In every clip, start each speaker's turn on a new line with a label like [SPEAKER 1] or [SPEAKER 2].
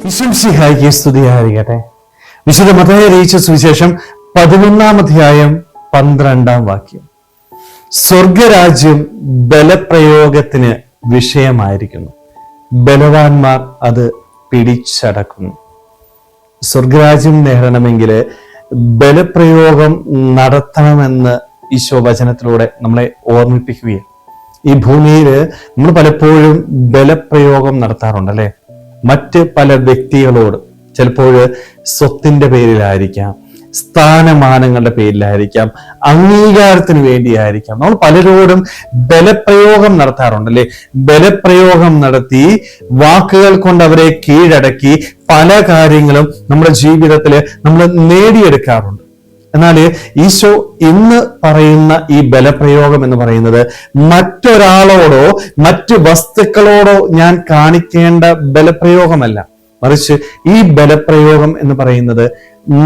[SPEAKER 1] ഈശ്വംസിഹായിക്ക് സ്തുതിയായിരിക്കട്ടെ. വിശുദ്ധ മത്തായി അറിയിച്ച സുവിശേഷം 11-ാം അധ്യായം 12-ാം വാക്യം. സ്വർഗരാജ്യം ബലപ്രയോഗത്തിന് വിഷയമായിരിക്കുന്നു, ബലവാന്മാർ അത് പിടിച്ചടക്കുന്നു. സ്വർഗരാജ്യം നേടണമെങ്കിൽ ബലപ്രയോഗം നടത്തണമെന്ന് ഈശോ വചനത്തിലൂടെ നമ്മളെ ഓർമ്മിപ്പിക്കുകയാണ്. ഈ ഭൂമിയിൽ നമ്മൾ പലപ്പോഴും ബലപ്രയോഗം നടത്താറുണ്ട് അല്ലെ? മറ്റ് പല വ്യക്തികളോട്, ചിലപ്പോൾ സ്വത്തിന്റെ പേരിലായിരിക്കാം, സ്ഥാനമാനങ്ങളുടെ പേരിലായിരിക്കാം, അംഗീകാരത്തിന് വേണ്ടിയായിരിക്കാം, നമ്മൾ പലരോടും ബലപ്രയോഗം നടത്താറുണ്ടല്ലേ? ബലപ്രയോഗം നടത്തി വാക്കുകൾ കൊണ്ട് അവരെ കീഴടക്കി പല കാര്യങ്ങളും നമ്മുടെ ജീവിതത്തിൽ നമ്മൾ നേടിയെടുക്കാറുണ്ട്. എന്നാൽ ഈശോ ഇന്ന് പറയുന്ന ഈ ബലപ്രയോഗം എന്ന് പറയുന്നത് മറ്റൊരാളോടോ മറ്റു വസ്തുക്കളോടോ ഞാൻ കാണിക്കേണ്ട ബലപ്രയോഗമല്ല, മറിച്ച് ഈ ബലപ്രയോഗം എന്ന് പറയുന്നത്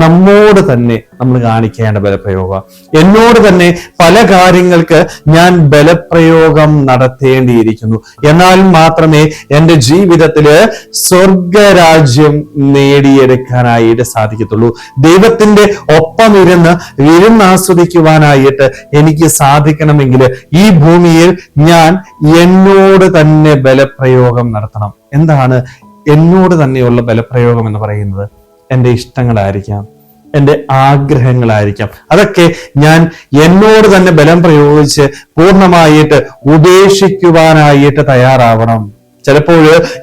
[SPEAKER 1] നമ്മോട് തന്നെ നമ്മൾ കാണിക്കേണ്ട ബലപ്രയോഗം. എന്നോട് തന്നെ പല കാര്യങ്ങൾക്ക് ഞാൻ ബലപ്രയോഗം നടത്തേണ്ടിയിരിക്കുന്നു. എന്നാൽ മാത്രമേ എൻ്റെ ജീവിതത്തില് സ്വർഗരാജ്യം നേടിയെടുക്കാനായിട്ട് സാധിക്കത്തുള്ളൂ. ദൈവത്തിന്റെ ഒപ്പം ഇരുന്ന് വിരുന്നാസ്വദിക്കുവാനായിട്ട് എനിക്ക് സാധിക്കണമെങ്കിൽ ഈ ഭൂമിയിൽ ഞാൻ എന്നോട് തന്നെ ബലപ്രയോഗം നടത്തണം. എന്താണ് എന്നോട് തന്നെയുള്ള ബലപ്രയോഗം എന്ന് പറയുന്നത്? എൻ്റെ ഇഷ്ടങ്ങളായിരിക്കാം, എൻ്റെ ആഗ്രഹങ്ങളായിരിക്കാം. അതൊക്കെ ഞാൻ എന്നോട് തന്നെ ബലം പ്രയോഗിച്ച് പൂർണ്ണമായിട്ട് ഉപേക്ഷിക്കുവാനായിട്ട് തയ്യാറാവണം. ചിലപ്പോൾ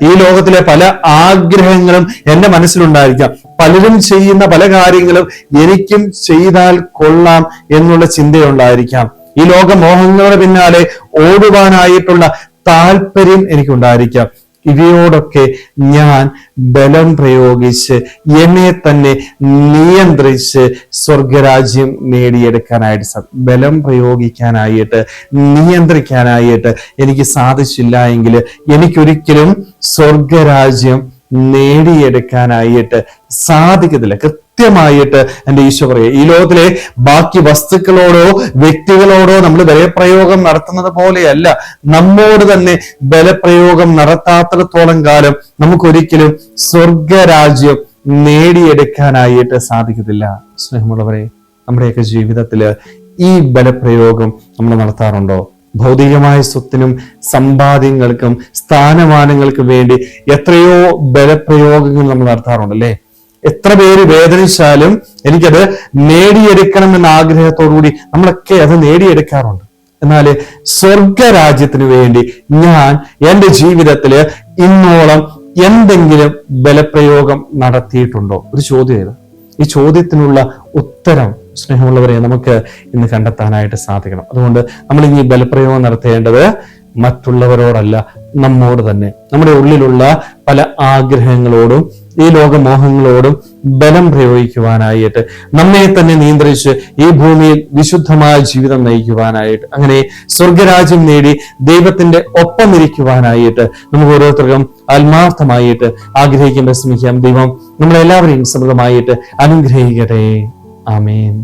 [SPEAKER 1] ഈ ലോകത്തിലെ പല ആഗ്രഹങ്ങളും എൻ്റെ മനസ്സിലുണ്ടായിരിക്കാം. പലരും ചെയ്യുന്ന പല കാര്യങ്ങളും എനിക്കും ചെയ്താൽ കൊള്ളാം എന്നുള്ള ചിന്തയുണ്ടായിരിക്കാം. ഈ ലോകമോഹങ്ങളുടെ പിന്നാലെ ഓടുവാനായിട്ടുള്ള താല്പര്യം എനിക്കുണ്ടായിരിക്കാം. ഇവയോടൊക്കെ ഞാൻ ബലം പ്രയോഗിച്ച് എന്നെ തന്നെ നിയന്ത്രിച്ച് സ്വർഗരാജ്യം നേടിയെടുക്കാനായിട്ട് ബലം പ്രയോഗിക്കാനായിട്ട് നിയന്ത്രിക്കാനായിട്ട് എനിക്ക് സാധിച്ചില്ല എങ്കിൽ എനിക്കൊരിക്കലും സ്വർഗരാജ്യം നേടിയെടുക്കാനായിട്ട് സാധിക്കത്തില്ല. കൃത്യമായിട്ട് എൻ്റെ ഈശോ പറയുക, ഈ ലോകത്തിലെ ബാക്കി വസ്തുക്കളോടോ വ്യക്തികളോടോ നമ്മൾ ബലപ്രയോഗം നടത്തുന്നത് പോലെയല്ല, നമ്മോട് തന്നെ ബലപ്രയോഗം നടത്താത്തിടത്തോളം കാലം നമുക്കൊരിക്കലും സ്വർഗരാജ്യം നേടിയെടുക്കാനായിട്ട് സാധിക്കത്തില്ല. സ്നേഹമുള്ളവരെ, നമ്മുടെയൊക്കെ ജീവിതത്തില് ഈ ബലപ്രയോഗം നമ്മൾ നടത്താറുണ്ടോ? ഭൗതികമായ സ്വത്തിനും സമ്പാദ്യങ്ങൾക്കും സ്ഥാനമാനങ്ങൾക്കും വേണ്ടി എത്രയോ ബലപ്രയോഗങ്ങൾ നമ്മൾ നടത്താറുണ്ടല്ലേ? എത്ര പേര് വേദനിച്ചാലും എനിക്കത് നേടിയെടുക്കണം എന്ന ആഗ്രഹത്തോടുകൂടി നമ്മളൊക്കെ അത് നേടിയെടുക്കാറുണ്ട്. എന്നാൽ സ്വർഗരാജ്യത്തിന് വേണ്ടി ഞാൻ എൻ്റെ ജീവിതത്തില് ഇന്നോളം എന്തെങ്കിലും ബലപ്രയോഗം നടത്തിയിട്ടുണ്ടോ? ഒരു ചോദ്യം. ഈ ചോദ്യത്തിനുള്ള ഉത്തരം സ്നേഹമുള്ളവരെ നമുക്ക് ഇന്ന് കണ്ടെത്താനായിട്ട് സാധിക്കണം. അതുകൊണ്ട് നമ്മൾ ഇനി ബലപ്രയോഗം നടത്തേണ്ടത് മറ്റുള്ളവരോടല്ല, നമ്മോട് തന്നെ. നമ്മുടെ ഉള്ളിലുള്ള പല ആഗ്രഹങ്ങളോടും ഈ ലോകമോഹങ്ങളോടും ബലം പ്രയോഗിക്കുവാനായിട്ട്, നമ്മെ തന്നെ നിയന്ത്രിച്ച് ഈ ഭൂമിയിൽ വിശുദ്ധമായ ജീവിതം നയിക്കുവാനായിട്ട്, അങ്ങനെ സ്വർഗരാജ്യം നേടി ദൈവത്തിന്റെ ഒപ്പം ഇരിക്കുവാനായിട്ട് നമുക്ക് ഓരോരുത്തർക്കും ആത്മാർത്ഥമായിട്ട് ആഗ്രഹിക്കാൻ ശ്രമിക്കാം. ദൈവം നമ്മളെല്ലാവരെയും സമൃദ്ധമായിട്ട് അനുഗ്രഹിക്കട്ടെ. ആമേൻ.